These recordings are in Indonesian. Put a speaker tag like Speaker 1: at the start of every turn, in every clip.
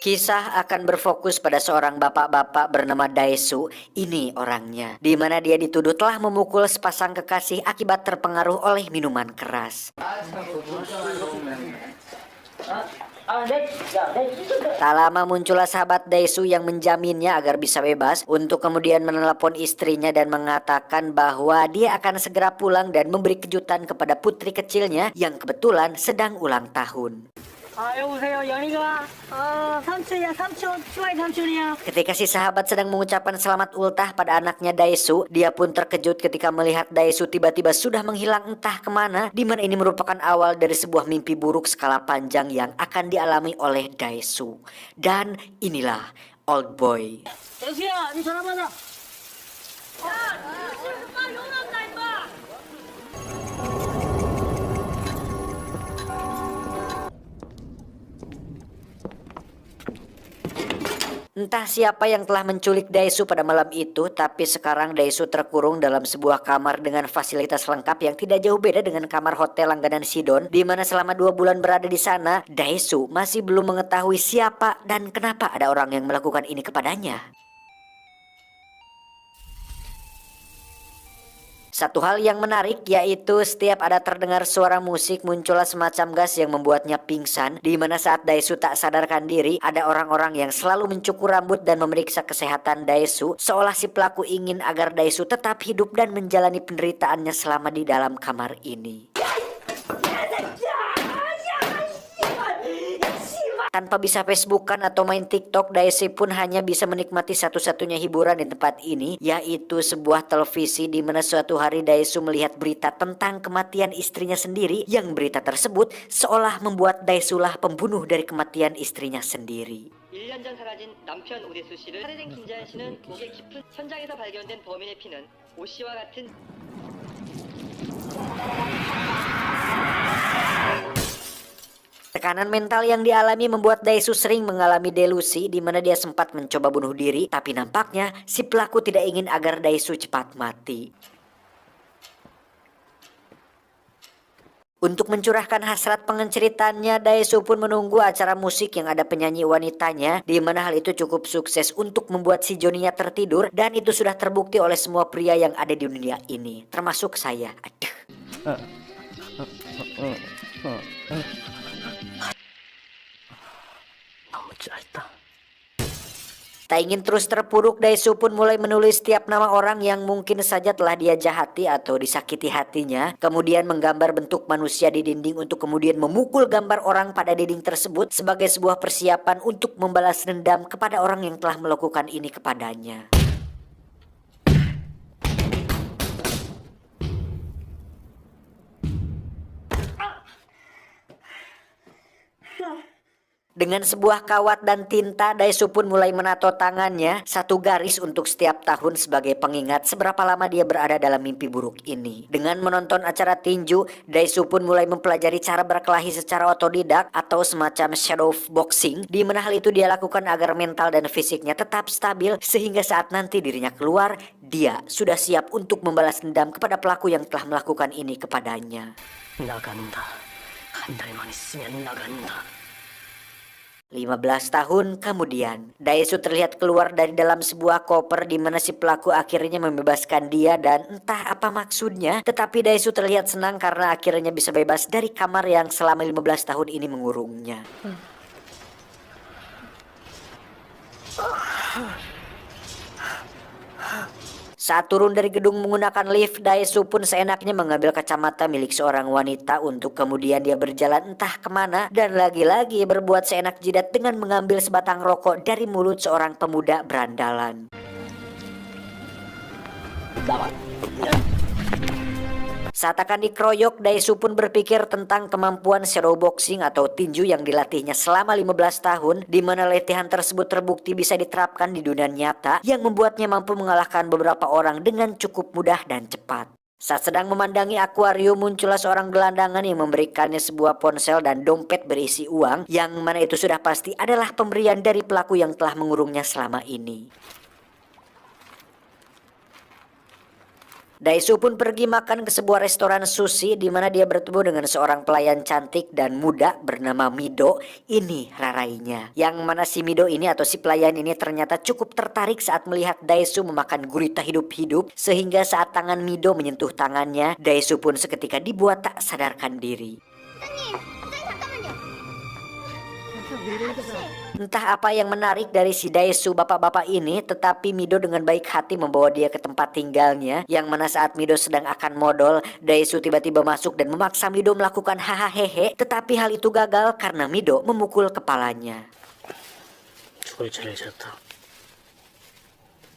Speaker 1: Kisah akan berfokus pada seorang bapak-bapak bernama Daesu. Ini orangnya, di mana dia dituduh telah memukul sepasang kekasih akibat terpengaruh oleh minuman keras. Tak lama muncullah sahabat Daesu yang menjaminnya agar bisa bebas untuk kemudian menelepon istrinya dan mengatakan bahwa dia akan segera pulang dan memberi kejutan kepada putri kecilnya yang kebetulan sedang ulang tahun.
Speaker 2: 여보세요, 연희가. 삼촌이야, 삼촌. 추가이 삼촌이야.
Speaker 1: Ketika si sahabat sedang mengucapkan selamat ultah pada anaknya Daesu, dia pun terkejut ketika melihat Daesu tiba-tiba sudah menghilang entah kemana, di mana ini merupakan awal dari sebuah mimpi buruk skala panjang yang akan dialami oleh Daesu. Dan inilah Old Boy.
Speaker 2: 여수야, 니 전화 받아.
Speaker 1: Entah siapa yang telah menculik Daesu pada malam itu, tapi sekarang Daesu terkurung dalam sebuah kamar dengan fasilitas lengkap yang tidak jauh beda dengan kamar hotel langganan Sidon, di mana selama 2 bulan berada di sana, Daesu masih belum mengetahui siapa dan kenapa ada orang yang melakukan ini kepadanya. Satu hal yang menarik yaitu setiap ada terdengar suara musik muncullah semacam gas yang membuatnya pingsan, di mana saat Daesu tak sadarkan diri ada orang-orang yang selalu mencukur rambut dan memeriksa kesehatan Daesu, seolah si pelaku ingin agar Daesu tetap hidup dan menjalani penderitaannya selama di dalam kamar ini. Tanpa bisa Facebookan atau main TikTok, Daesu pun hanya bisa menikmati satu-satunya hiburan di tempat ini, yaitu sebuah televisi di mana suatu hari Daesu melihat berita tentang kematian istrinya sendiri, yang berita tersebut seolah membuat Daesu lah pembunuh dari kematian istrinya sendiri.
Speaker 3: 1년 전 사라진 남편 오대수 씨를 살해된 김자연 씨는 목에 깊은 현장에서 발견된 범인의 피는 오 씨와 같은
Speaker 1: Tekanan mental yang dialami membuat Daesu sering mengalami delusi, di mana dia sempat mencoba bunuh diri, tapi nampaknya si pelaku tidak ingin agar Daesu cepat mati. Untuk mencurahkan hasrat pengenceritannya, Daesu pun menunggu acara musik yang ada penyanyi wanitanya, di mana hal itu cukup sukses untuk membuat si Joninya tertidur, dan itu sudah terbukti oleh semua pria yang ada di dunia ini, termasuk saya. Aduh. Tak ingin terus terpuruk, Daesu pun mulai menulis setiap nama orang yang mungkin saja telah dia jahati atau disakiti hatinya, kemudian menggambar bentuk manusia di dinding untuk kemudian memukul gambar orang pada dinding tersebut sebagai sebuah persiapan untuk membalas dendam kepada orang yang telah melakukan ini kepadanya. Dengan sebuah kawat dan tinta, Daesu pun mulai menato tangannya satu garis untuk setiap tahun sebagai pengingat seberapa lama dia berada dalam mimpi buruk ini. Dengan menonton acara tinju, Daesu pun mulai mempelajari cara berkelahi secara otodidak atau semacam shadow boxing, di mana hal itu dia lakukan agar mental dan fisiknya tetap stabil sehingga saat nanti dirinya keluar, dia sudah siap untuk membalas dendam kepada pelaku yang telah melakukan ini kepadanya.
Speaker 2: 나간다. 한 달만 있으면 나간다.
Speaker 1: 15 tahun kemudian, Daesu terlihat keluar dari dalam sebuah koper di mana si pelaku akhirnya membebaskan dia, dan entah apa maksudnya, tetapi Daesu terlihat senang karena akhirnya bisa bebas dari kamar yang selama 15 tahun ini mengurungnya. Saat turun dari gedung menggunakan lift, Daesu pun seenaknya mengambil kacamata milik seorang wanita untuk kemudian dia berjalan entah kemana dan lagi-lagi berbuat seenak jidat dengan mengambil sebatang rokok dari mulut seorang pemuda berandalan. Saat akan dikeroyok, Daesu pun berpikir tentang kemampuan shadow boxing atau tinju yang dilatihnya selama 15 tahun, di mana latihan tersebut terbukti bisa diterapkan di dunia nyata yang membuatnya mampu mengalahkan beberapa orang dengan cukup mudah dan cepat. Saat sedang memandangi akuarium, muncullah seorang gelandangan yang memberikannya sebuah ponsel dan dompet berisi uang, yang mana itu sudah pasti adalah pemberian dari pelaku yang telah mengurungnya selama ini. Daesu pun pergi makan ke sebuah restoran sushi di mana dia bertemu dengan seorang pelayan cantik dan muda bernama Mido. Ini rarainya. Yang mana si Mido ini atau si pelayan ini ternyata cukup tertarik saat melihat Daesu memakan gurita hidup-hidup, sehingga saat tangan Mido menyentuh tangannya, Daesu pun seketika dibuat tak sadarkan diri. Entah apa yang menarik dari si Daesu bapak-bapak ini, tetapi Mido dengan baik hati membawa dia ke tempat tinggalnya, yang mana saat Mido sedang akan modal, Daesu tiba-tiba masuk dan memaksa Mido melakukan hahaha, tetapi hal itu gagal karena Mido memukul kepalanya.
Speaker 2: 죽을 잘해줬다.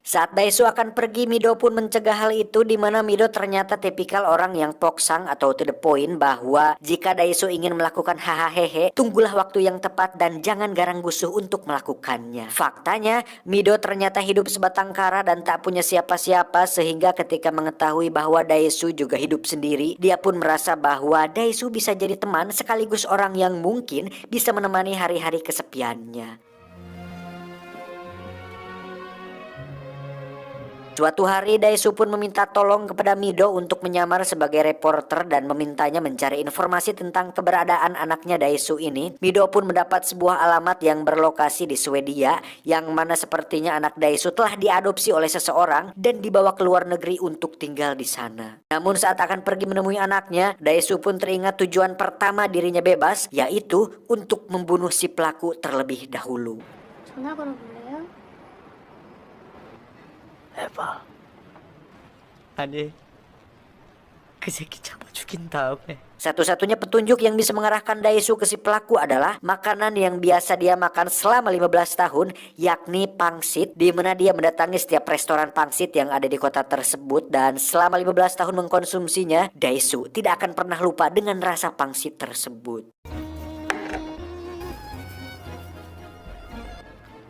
Speaker 1: Saat Daesu akan pergi, Mido pun mencegah hal itu, di mana Mido ternyata tipikal orang yang poksang atau to the point, bahwa jika Daesu ingin melakukan hahaha, tunggulah waktu yang tepat dan jangan garang gusuh untuk melakukannya. Faktanya, Mido ternyata hidup sebatang kara dan tak punya siapa-siapa, sehingga ketika mengetahui bahwa Daesu juga hidup sendiri, dia pun merasa bahwa Daesu bisa jadi teman sekaligus orang yang mungkin bisa menemani hari-hari kesepiannya. Suatu hari Daesu pun meminta tolong kepada Mido untuk menyamar sebagai reporter dan memintanya mencari informasi tentang keberadaan anaknya Daesu ini. Mido pun mendapat sebuah alamat yang berlokasi di Swedia, yang mana sepertinya anak Daesu telah diadopsi oleh seseorang dan dibawa ke luar negeri untuk tinggal di sana. Namun saat akan pergi menemui anaknya, Daesu pun teringat tujuan pertama dirinya bebas, yaitu untuk membunuh si pelaku terlebih dahulu.
Speaker 4: 전화 걸어볼래요?
Speaker 2: 해봐. 아니, 그 새끼 잡아 죽인 다음에.
Speaker 1: Satu-satunya petunjuk yang bisa mengarahkan Daesu ke si pelaku adalah makanan yang biasa dia makan selama 15 tahun, yakni pangsit, di mana dia mendatangi setiap restoran pangsit yang ada di kota tersebut, dan selama 15 tahun mengkonsumsinya, Daesu tidak akan pernah lupa dengan rasa pangsit tersebut.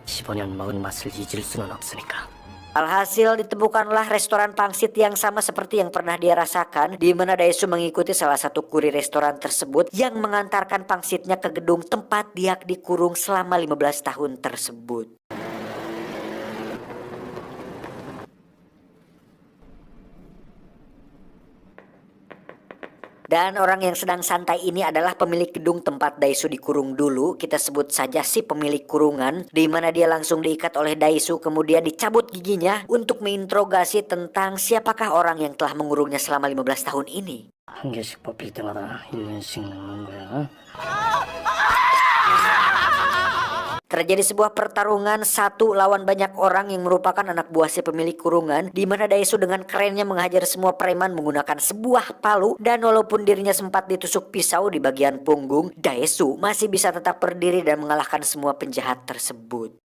Speaker 2: 15년 먹은 맛을 잊을 수는 없으니까.
Speaker 1: Alhasil ditemukanlah restoran pangsit yang sama seperti yang pernah dia rasakan, di mana Daesu mengikuti salah satu kurir restoran tersebut yang mengantarkan pangsitnya ke gedung tempat dia dikurung selama 15 tahun tersebut. Dan orang yang sedang santai ini adalah pemilik gedung tempat Daesu dikurung dulu. Kita sebut saja si pemilik kurungan, di mana dia langsung diikat oleh Daesu, kemudian dicabut giginya untuk menginterogasi tentang siapakah orang yang telah mengurungnya selama 15 tahun ini.
Speaker 2: 한 개씩 뽑힐 때마다 1년씩 남는 거야.
Speaker 1: Terjadi sebuah pertarungan satu lawan banyak orang yang merupakan anak buah si pemilik kurungan, di mana Daesu dengan kerennya menghajar semua preman menggunakan sebuah palu, dan walaupun dirinya sempat ditusuk pisau di bagian punggung, Daesu masih bisa tetap berdiri dan mengalahkan semua penjahat tersebut.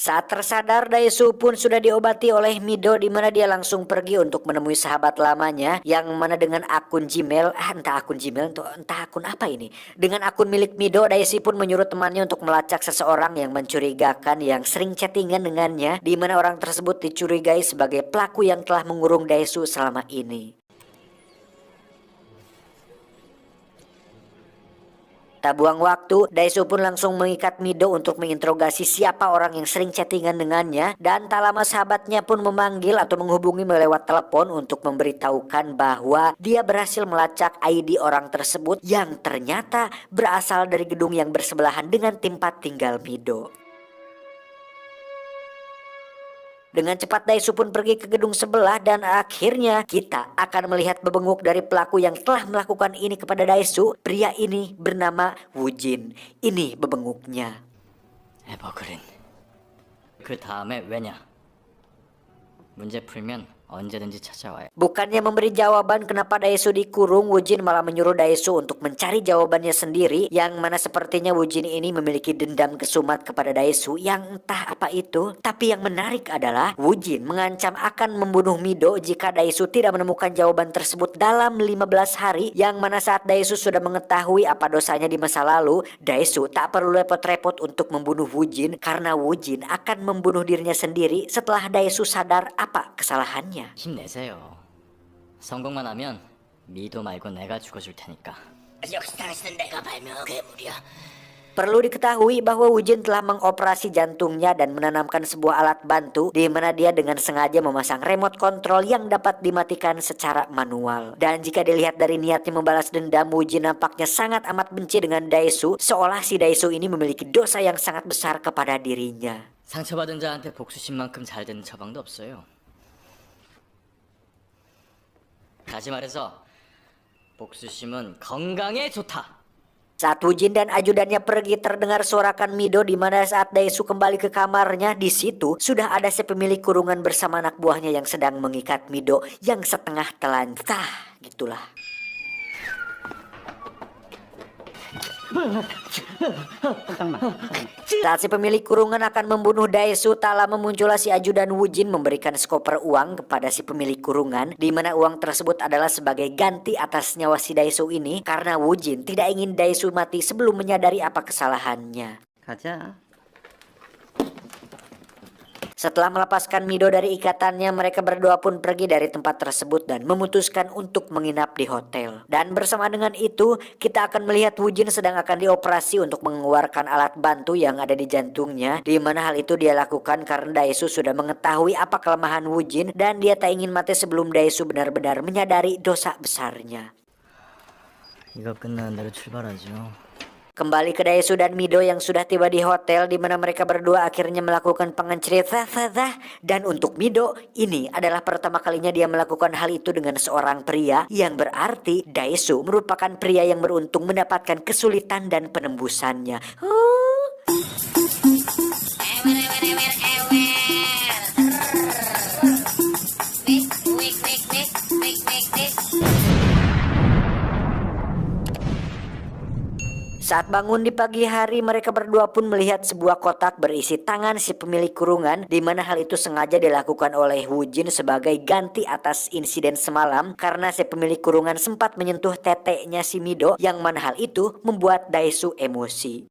Speaker 1: Saat tersadar, Daesu pun sudah diobati oleh Mido, di mana dia langsung pergi untuk menemui sahabat lamanya, yang mana dengan akun Gmail, entah akun Gmail atau entah akun apa ini. Dengan akun milik Mido, Daesu pun menyuruh temannya untuk melacak seseorang yang mencurigakan yang sering chattingan dengannya, di mana orang tersebut dicurigai sebagai pelaku yang telah mengurung Daesu selama ini. Tak buang waktu, Daesu pun langsung mengikat Mido untuk menginterogasi siapa orang yang sering chattingan dengannya, dan tak lama sahabatnya pun memanggil atau menghubungi lewat telepon untuk memberitahukan bahwa dia berhasil melacak ID orang tersebut yang ternyata berasal dari gedung yang bersebelahan dengan tempat tinggal Mido. Dengan cepat Daesu pun pergi ke gedung sebelah, dan akhirnya kita akan melihat bebenguk dari pelaku yang telah melakukan ini kepada Daesu. Pria ini bernama Wujin. Ini bebenguknya.
Speaker 5: 에버그린. 그 다음에 왜냐? 문제 풀면
Speaker 2: 언제든지 찾아와요.
Speaker 1: Bukannya memberi jawaban kenapa Daesu dikurung, Wujin malah menyuruh Daesu untuk mencari jawabannya sendiri, yang mana sepertinya Wujin ini memiliki dendam kesumat kepada Daesu yang entah apa itu. Tapi yang menarik adalah Wujin mengancam akan membunuh Mido jika Daesu tidak menemukan jawaban tersebut dalam 15 hari, yang mana saat Daesu sudah mengetahui apa dosanya di masa lalu, Daesu tak perlu repot-repot untuk membunuh Wujin karena Wujin akan membunuh dirinya sendiri setelah Daesu sadar apa kesalahannya.
Speaker 2: 힘내세요. 성공만 하면 미도 말고 내가 죽어줄 테니까.
Speaker 4: 역시 당신은 내가 발명한 괴물이야.
Speaker 1: Perlu diketahui bahwa Wujin telah mengoperasi jantungnya dan menanamkan sebuah alat bantu di mana dia dengan sengaja memasang remote control yang dapat dimatikan secara manual. Dan jika dilihat dari niatnya membalas dendam, Wujin nampaknya sangat amat benci dengan Daesu, seolah si Daesu ini memiliki dosa yang sangat besar kepada dirinya.
Speaker 2: 상처받은 자한테 복수심만큼 잘 되는 처방도 없어요. 다시 말해서 복수심은 건강에 좋다.
Speaker 1: Saat Wujin dan ajudannya pergi, terdengar sorakan Mido di mana saat Daesu kembali ke kamarnya, di situ sudah ada si pemilik kurungan bersama anak buahnya yang sedang mengikat Mido yang setengah telanjang. Gitulah. Saat si pemilik kurungan akan membunuh Daesu, tak lama muncullah si ajudan Wujin memberikan sekoper uang kepada si pemilik kurungan, di mana uang tersebut adalah sebagai ganti atas nyawa si Daesu ini karena Wujin tidak ingin Daesu mati sebelum menyadari apa kesalahannya.
Speaker 2: 가자.
Speaker 1: Setelah melepaskan Mido dari ikatannya, mereka berdua pun pergi dari tempat tersebut dan memutuskan untuk menginap di hotel. Dan bersama dengan itu, kita akan melihat Wujin sedang akan dioperasi untuk mengeluarkan alat bantu yang ada di jantungnya, di mana hal itu dia lakukan karena Daesu sudah mengetahui apa kelemahan Wujin dan dia tak ingin mati sebelum Daesu benar-benar menyadari dosa besarnya.
Speaker 2: 이거 끝나는 대로 출발하죠.
Speaker 1: Kembali ke Daesu dan Mido yang sudah tiba di hotel, di mana mereka berdua akhirnya melakukan pengenceritan. Dan untuk Mido, ini adalah pertama kalinya dia melakukan hal itu dengan seorang pria, yang berarti Daesu merupakan pria yang beruntung mendapatkan kesulitan dan penembusannya. Saat bangun di pagi hari, mereka berdua pun melihat sebuah kotak berisi tangan si pemilik kurungan, di mana hal itu sengaja dilakukan oleh Wujin sebagai ganti atas insiden semalam karena si pemilik kurungan sempat menyentuh teteknya si Mido, yang mana hal itu membuat Daesu emosi.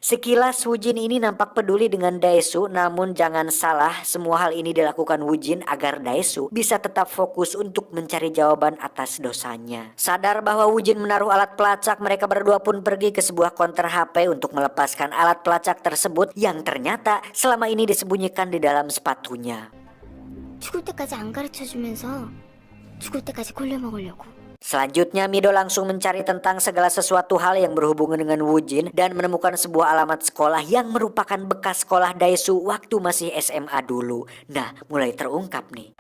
Speaker 1: Sekilas Wujin ini nampak peduli dengan Daesu, namun jangan salah, semua hal ini dilakukan Wujin agar Daesu bisa tetap fokus untuk mencari jawaban atas dosanya. Sadar bahwa Wujin menaruh alat pelacak, mereka berdua pun pergi ke sebuah konter HP untuk melepaskan alat pelacak tersebut yang ternyata selama ini disembunyikan di dalam sepatunya.
Speaker 4: 죽을 때까지 안 가르쳐주면서 죽을 때까지 굴려먹으려고.
Speaker 1: Selanjutnya Mido langsung mencari tentang segala sesuatu hal yang berhubungan dengan Wujin dan menemukan sebuah alamat sekolah yang merupakan bekas sekolah Daesu waktu masih SMA dulu. Nah, mulai terungkap nih.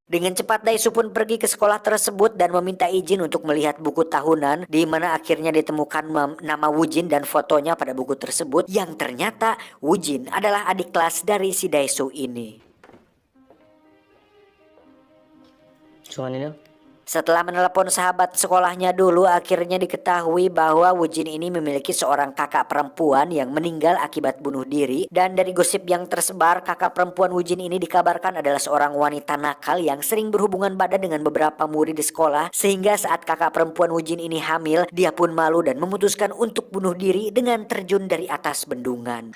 Speaker 1: Dengan cepat Daesu pun pergi ke sekolah tersebut dan meminta izin untuk melihat buku tahunan, di mana akhirnya ditemukan nama Wujin dan fotonya pada buku tersebut, yang ternyata Wujin adalah adik kelas dari si Daesu ini.
Speaker 2: 주환이는?
Speaker 1: Setelah menelepon sahabat sekolahnya dulu, akhirnya diketahui bahwa Wujin ini memiliki seorang kakak perempuan yang meninggal akibat bunuh diri. Dan dari gosip yang tersebar, kakak perempuan Wujin ini dikabarkan adalah seorang wanita nakal yang sering berhubungan badan dengan beberapa murid di sekolah. Sehingga saat kakak perempuan Wujin ini hamil, dia pun malu dan memutuskan untuk bunuh diri dengan terjun dari atas bendungan.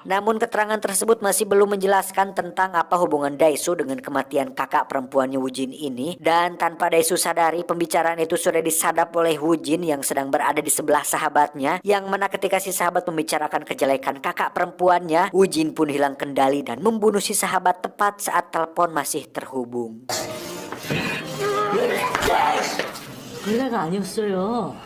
Speaker 1: Namun keterangan tersebut masih belum menjelaskan tentang apa hubungan Daesu dengan kematian kakak perempuannya Wujin ini. Dan tanpa Daesu sadari, pembicaraan itu sudah disadap oleh Wujin yang sedang berada di sebelah sahabatnya, yang mana ketika si sahabat membicarakan kejelekan kakak perempuannya, Wujin pun hilang kendali dan membunuh si sahabat tepat saat telepon masih terhubung.
Speaker 2: 벌레가 아니었어요.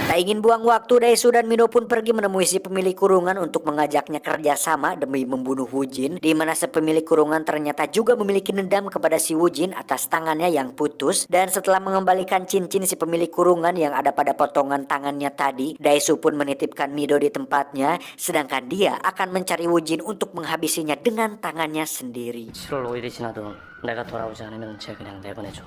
Speaker 1: Tak ingin buang waktu, Daesu dan Mido pun pergi menemui si pemilik kurungan untuk mengajaknya kerjasama demi membunuh Wujin, di mana si pemilik kurungan ternyata juga memiliki dendam kepada si Wujin atas tangannya yang putus. Dan setelah mengembalikan cincin si pemilik kurungan yang ada pada potongan tangannya tadi, Daesu pun menitipkan Mido di tempatnya, sedangkan dia akan mencari Wujin untuk menghabisinya dengan tangannya sendiri.
Speaker 5: 7월 5일이 지나도 내가 돌아오지 않으면 쟤 그냥 내보내줘.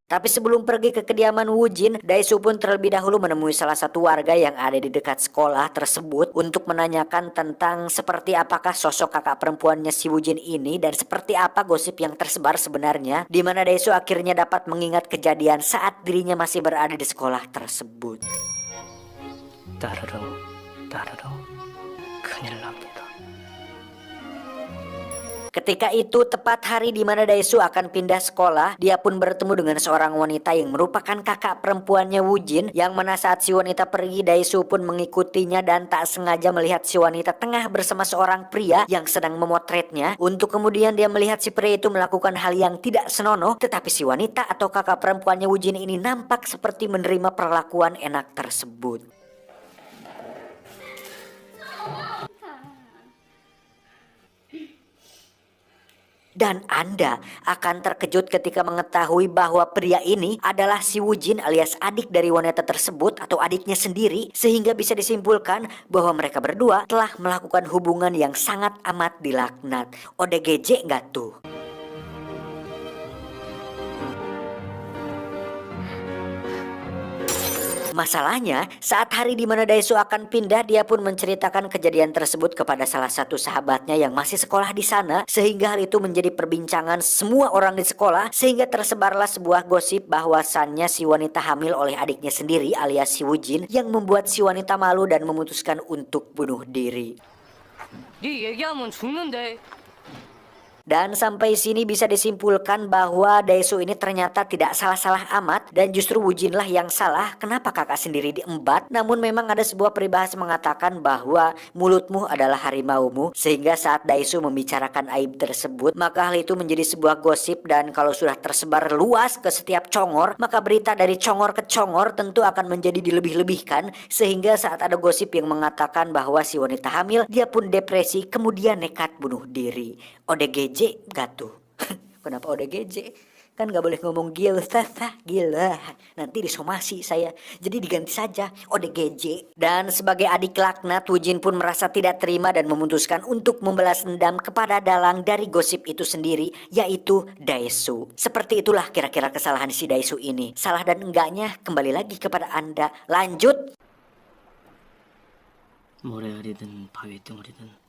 Speaker 1: Tapi sebelum pergi ke kediaman Wujin, Daesu pun terlebih dahulu menemui salah satu warga yang ada di dekat sekolah tersebut untuk menanyakan tentang seperti apakah sosok kakak perempuannya si Wujin ini dan seperti apa gosip yang tersebar sebenarnya, di mana Daesu akhirnya dapat mengingat kejadian saat dirinya masih berada di sekolah tersebut.
Speaker 5: 따르릉 따르릉 큰일 납니다.
Speaker 1: Ketika itu tepat hari di mana Daesu akan pindah sekolah, dia pun bertemu dengan seorang wanita yang merupakan kakak perempuannya Wujin, yang mana saat si wanita pergi, Daesu pun mengikutinya dan tak sengaja melihat si wanita tengah bersama seorang pria yang sedang memotretnya, untuk kemudian dia melihat si pria itu melakukan hal yang tidak senonoh, tetapi si wanita atau kakak perempuannya Wujin ini nampak seperti menerima perlakuan enak tersebut. Dan Anda akan terkejut ketika mengetahui bahwa pria ini adalah si Wujin alias adik dari wanita tersebut atau adiknya sendiri, sehingga bisa disimpulkan bahwa mereka berdua telah melakukan hubungan yang sangat amat dilaknat. ODGJ nggak tuh? Masalahnya, saat hari di mana Daesu akan pindah, dia pun menceritakan kejadian tersebut kepada salah satu sahabatnya yang masih sekolah di sana, sehingga hal itu menjadi perbincangan semua orang di sekolah, sehingga tersebarlah sebuah gosip bahwasannya si wanita hamil oleh adiknya sendiri alias si Wujin, yang membuat si wanita malu dan memutuskan untuk bunuh diri.
Speaker 5: 네 얘기하면 죽는데.
Speaker 1: Dan sampai sini bisa disimpulkan bahwa Daesu ini ternyata tidak salah-salah amat, dan justru Wujinlah yang salah. Kenapa kakak sendiri diembat? Namun memang ada sebuah peribahasa mengatakan bahwa mulutmu adalah harimaumu, sehingga saat Daesu membicarakan aib tersebut, maka hal itu menjadi sebuah gosip, dan kalau sudah tersebar luas ke setiap congor, maka berita dari congor ke congor tentu akan menjadi dilebih-lebihkan, sehingga saat ada gosip yang mengatakan bahwa si wanita hamil, dia pun depresi kemudian nekat bunuh diri. ODGJ gak tuh? Kenapa ODGJ? Kan gak boleh ngomong gila, gila. Nanti disomasi saya. Jadi diganti saja ODGJ. Dan sebagai adik laknat, Wujin pun merasa tidak terima dan memutuskan untuk membalas dendam kepada dalang dari gosip itu sendiri, yaitu Daesu. Seperti itulah kira-kira kesalahan si Daesu ini. Salah dan enggaknya kembali lagi kepada Anda. Lanjut.
Speaker 5: 모래알이든 바위덩어리든.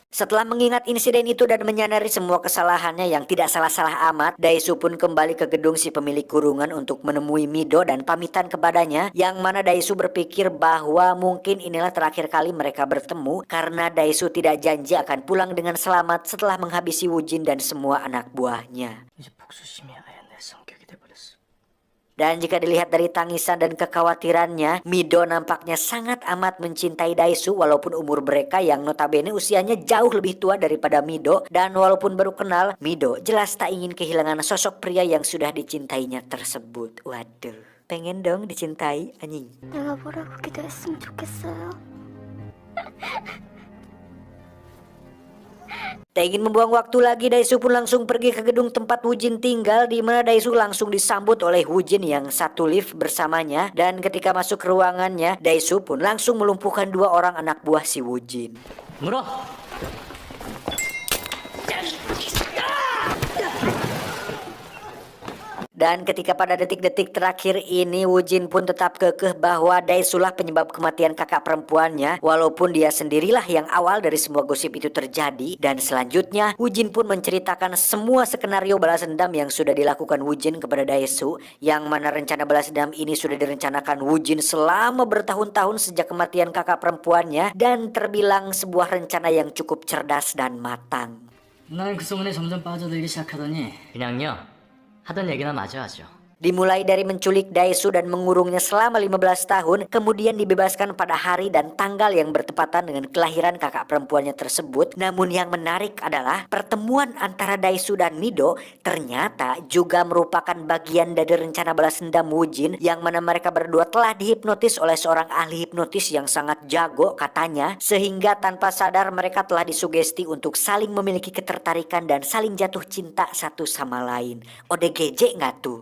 Speaker 1: Setelah mengingat insiden itu dan menyadari semua kesalahannya yang tidak salah-salah amat, Daesu pun kembali ke gedung si pemilik kurungan untuk menemui Mido dan pamitan kepadanya, yang mana Daesu berpikir bahwa mungkin inilah terakhir kali mereka bertemu, karena Daesu tidak janji akan pulang dengan selamat setelah menghabisi Wujin dan semua anak buahnya.
Speaker 5: 이제 복수심이 아예 내 성격이 돼버렸어.
Speaker 1: Dan jika dilihat dari tangisan dan kekhawatirannya, Mido nampaknya sangat amat mencintai Daesu walaupun umur mereka yang notabene usianya jauh lebih tua daripada Mido. Dan walaupun baru kenal, Mido jelas tak ingin kehilangan sosok pria yang sudah dicintainya tersebut. Waduh, pengen dong dicintai, anjing.
Speaker 4: 내가 뭐라고 기도했으면 좋겠어요.
Speaker 1: Tak ingin membuang waktu lagi, Daesu pun langsung pergi ke gedung tempat Wujin tinggal, di mana Daesu langsung disambut oleh Wujin yang satu lift bersamanya. Dan ketika masuk ke ruangannya, Daesu pun langsung melumpuhkan dua orang anak buah si Wujin.
Speaker 5: 물어.
Speaker 1: Dan ketika pada detik-detik terakhir ini, Wujin pun tetap kekeh bahwa Daesulah penyebab kematian kakak perempuannya, walaupun dia sendirilah yang awal dari semua gosip itu terjadi. Dan selanjutnya, Wujin pun menceritakan semua skenario balas dendam yang sudah dilakukan Wujin kepada Daesu, yang mana rencana balas dendam ini sudah direncanakan Wujin selama bertahun-tahun sejak kematian kakak perempuannya, dan terbilang sebuah rencana yang cukup cerdas dan matang.
Speaker 2: 난 그 소문에 점점 빠져들기 시작하더니 그냥요 하던 얘기나 마저 하죠.
Speaker 1: Dimulai dari menculik Daesu dan mengurungnya selama 15 tahun, kemudian dibebaskan pada hari dan tanggal yang bertepatan dengan kelahiran kakak perempuannya tersebut. Namun yang menarik adalah pertemuan antara Daesu dan Mido ternyata juga merupakan bagian dari rencana balas dendam Woojin, yang mana mereka berdua telah dihipnotis oleh seorang ahli hipnotis yang sangat jago katanya, sehingga tanpa sadar mereka telah disugesti untuk saling memiliki ketertarikan dan saling jatuh cinta satu sama lain. ODGJ nggak tuh?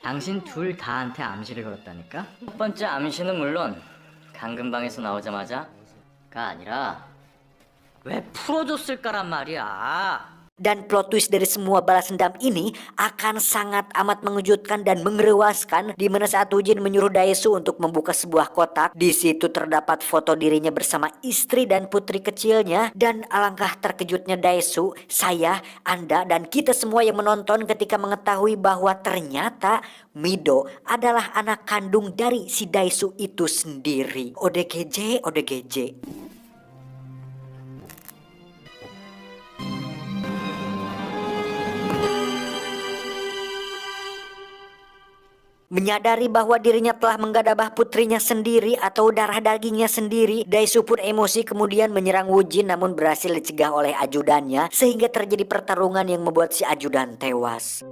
Speaker 2: 당신 둘 다한테 암시를 걸었다니까? 첫 번째 암시는 물론 강금방에서 나오자마자가 아니라 왜 풀어줬을까란 말이야.
Speaker 1: Dan plot twist dari semua balas dendam ini akan sangat amat mengejutkan dan mengerewaskan, di mana saat Woojin menyuruh Daesu untuk membuka sebuah kotak. Di situ terdapat foto dirinya bersama istri dan putri kecilnya, dan alangkah terkejutnya Daesu, saya, Anda, dan kita semua yang menonton ketika mengetahui bahwa ternyata Mido adalah anak kandung dari si Daesu itu sendiri. ODGJ, ODGJ. Menyadari bahwa dirinya telah menggadabah putrinya sendiri atau darah dagingnya sendiri, Daesu pun emosi kemudian menyerang Woojin, namun berhasil dicegah oleh ajudannya sehingga terjadi pertarungan yang membuat si ajudan tewas.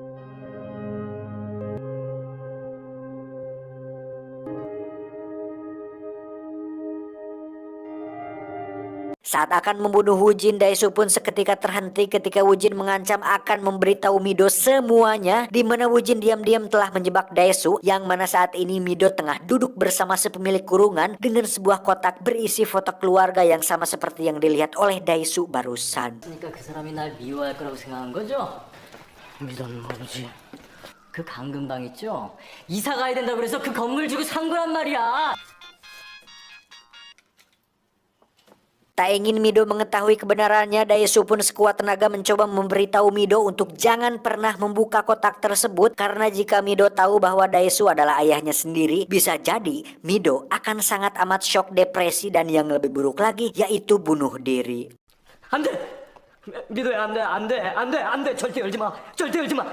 Speaker 1: Saat akan membunuh Woojin, Daesu pun seketika terhenti ketika Woojin mengancam akan memberitahu Mido semuanya, di mana Woojin diam-diam telah menjebak Daesu, yang mana saat ini Mido tengah duduk bersama si pemilik kurungan dengan sebuah kotak berisi foto keluarga yang sama seperti yang dilihat oleh Daesu barusan.
Speaker 2: 그러니까 그 사람이 날 미워할 거라고 생각한 거죠?
Speaker 5: 믿어는 모르지.
Speaker 2: 그 강금방 있죠? 이사 가야 된다고 그래서 그 건물 주고 산 거란 말이야.
Speaker 1: Tak ingin Mido mengetahui kebenarannya, Daesu pun sekuat tenaga mencoba memberitahu Mido untuk jangan pernah membuka kotak tersebut, karena jika Mido tahu bahwa Daesu adalah ayahnya sendiri, bisa jadi Mido akan sangat amat shock, depresi, dan yang lebih buruk lagi yaitu bunuh diri.
Speaker 5: 안 돼! 미도야, 안 돼, 안 돼, 안 돼, 안 돼! 절대 열지 마! 절대 열지 마!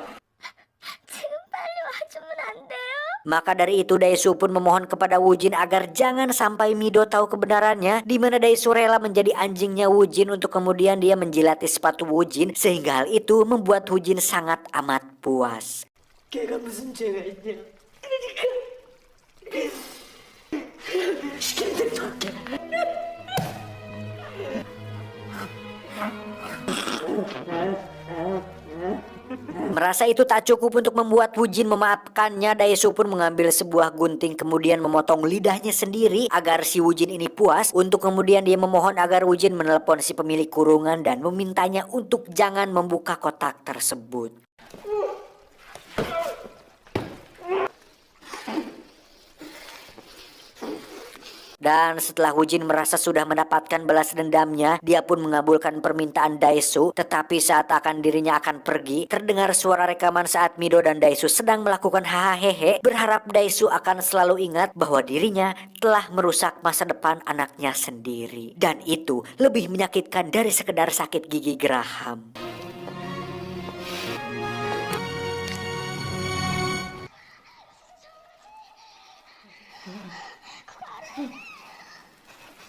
Speaker 4: 지금 빨리 와주면 안 돼요?
Speaker 1: Maka dari itu Daesu pun memohon kepada Woojin agar jangan sampai Mido tahu kebenarannya, di mana Daesu rela menjadi anjingnya Woojin untuk kemudian dia menjilati sepatu Woojin, sehingga hal itu membuat Woojin sangat amat puas.
Speaker 5: 걔가 무슨 죄가 있냐? 그러니까 시키는 대로 할게.
Speaker 1: Merasa itu tak cukup untuk membuat Woojin memaafkannya, Daesu pun mengambil sebuah gunting kemudian memotong lidahnya sendiri agar si Woojin ini puas, untuk kemudian dia memohon agar Woojin menelepon si pemilik kurungan dan memintanya untuk jangan membuka kotak tersebut. Dan setelah Woojin merasa sudah mendapatkan balas dendamnya, dia pun mengabulkan permintaan Daesu. Tetapi saat dirinya akan pergi, terdengar suara rekaman saat Mido dan Daesu sedang melakukan hahaha, berharap Daesu akan selalu ingat bahwa dirinya telah merusak masa depan anaknya sendiri. Dan itu lebih menyakitkan dari sekedar sakit gigi geraham.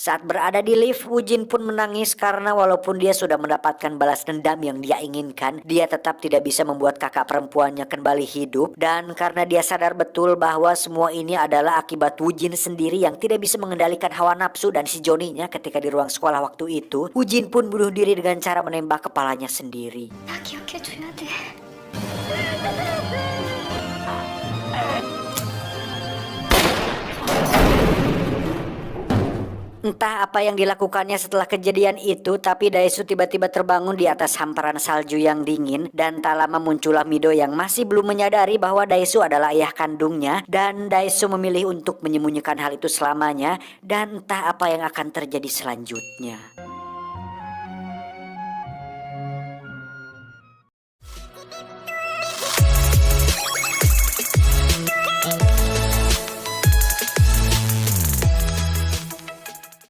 Speaker 1: Saat berada di lift, Woojin pun menangis karena walaupun dia sudah mendapatkan balas dendam yang dia inginkan, dia tetap tidak bisa membuat kakak perempuannya kembali hidup. Dan karena dia sadar betul bahwa semua ini adalah akibat Woojin sendiri yang tidak bisa mengendalikan hawa nafsu dan si Johnny-nya ketika di ruang sekolah waktu itu, Woojin pun bunuh diri dengan cara menembak kepalanya sendiri.
Speaker 4: 나 기억해줘야 돼.
Speaker 1: Entah apa yang dilakukannya setelah kejadian itu, tapi Daesu tiba-tiba terbangun di atas hamparan salju yang dingin, dan tak lama muncullah Mido yang masih belum menyadari bahwa Daesu adalah ayah kandungnya, dan Daesu memilih untuk menyembunyikan hal itu selamanya, dan entah apa yang akan terjadi selanjutnya.